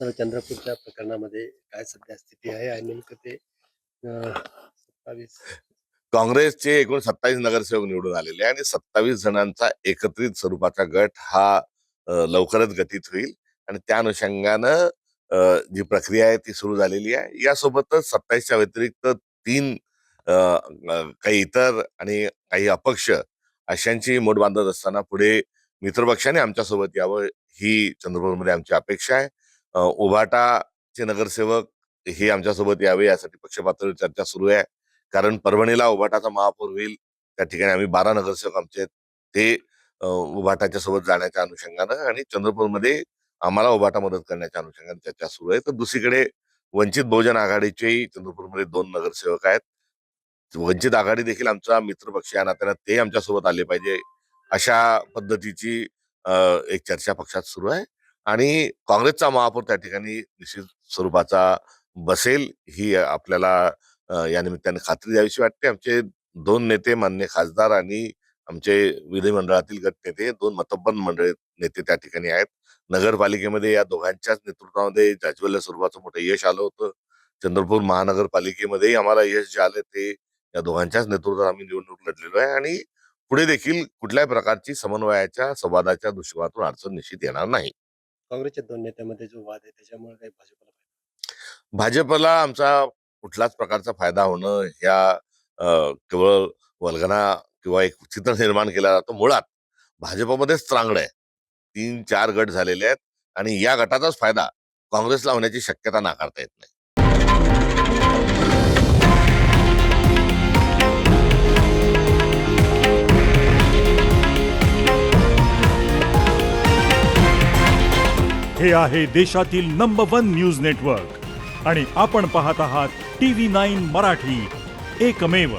तर चंद्रपूरच्या प्रकरणामध्ये काय सध्या स्थिती आहे आणि नेमकं ते 27 काँग्रेसचे एकूण 27 नगरसेवक निवडून आलेले आहे आणि 27 जणांचा एकत्रित स्वरूपाचा गट हा लवकरच गठीत होईल आणि त्या अनुषंगानं जी प्रक्रिया आहे ती सुरू झालेली आहे. यासोबतच 27च्या व्यतिरिक्त 3 काही इतर आणि काही अपक्ष अशांची मोड बांधत असताना पुढे मित्रपक्षाने आमच्यासोबत यावं ही चंद्रपूरमध्ये आमची अपेक्षा आहे. उभाटाचे नगरसेवक हे आमच्यासोबत यावे यासाठी पक्षपातळीवर चर्चा सुरू आहे. कारण परभणीला उभाटाचा महापौर होईल, त्या ठिकाणी आम्ही 12 नगरसेवक आमचे आहेत ते उभाटाच्या सोबत जाण्याच्या अनुषंगानं आणि चंद्रपूरमध्ये आम्हाला उभाटा मदत करण्याच्या अनुषंगाने चर्चा सुरू आहे. तर दुसरीकडे वंचित बहुजन आघाडीचेही चंद्रपूरमध्ये 2 नगरसेवक आहेत. वंचित आघाडी देखील आमचा मित्रपक्ष या नात्यानं ते आमच्यासोबत आले पाहिजे अशा पद्धतीची एक चर्चा पक्षात सुरू आहे आणि काँग्रेसचा महापौर त्या ठिकाणी निश्चित स्वरूपाचा बसेल ही आपल्याला या निमित्ताने खात्री द्यावीशी वाटते. आमचे 2 नेते मान्य खासदार आणि आमचे विधिमंडळातील गटनेते 2 मतबंध मंडळ नेते त्या ठिकाणी आहेत. नगरपालिकेमध्ये या दोघांच्याच नेतृत्वामध्ये जाज्वल्य स्वरूपाचं मोठं यश आलं होतं. चंद्रपूर महानगरपालिकेमध्येही आम्हाला यश जे आले ते या दोघांच्याच नेतृत्वात आम्ही निवडणूक लढलेलो आहे आणि पुढे देखील कुठल्याही प्रकारची समन्वयाच्या संवादाच्या दृष्टिकोनातून अडचण निश्चित येणार नाही. काँग्रेसच्या 2 नेत्यामध्ये जो वाद आहे त्याच्यामुळे काही भाजपला भाजपला आमचा कुठल्याच प्रकारचा फायदा होणं ह्या केवळ वल्गना किंवा एक चित्र निर्माण केला जातो. मुळात भाजपमध्येच त्रांगड आहे. 3-4 गट झालेले आहेत आणि या गटाचाच फायदा काँग्रेसला होण्याची शक्यता नाकारता येत नाही. हे आहे देशातील नंबर 1 न्यूज नेटवर्क आणि आपण पाहत आहात TV9 मराठी, एकमेव.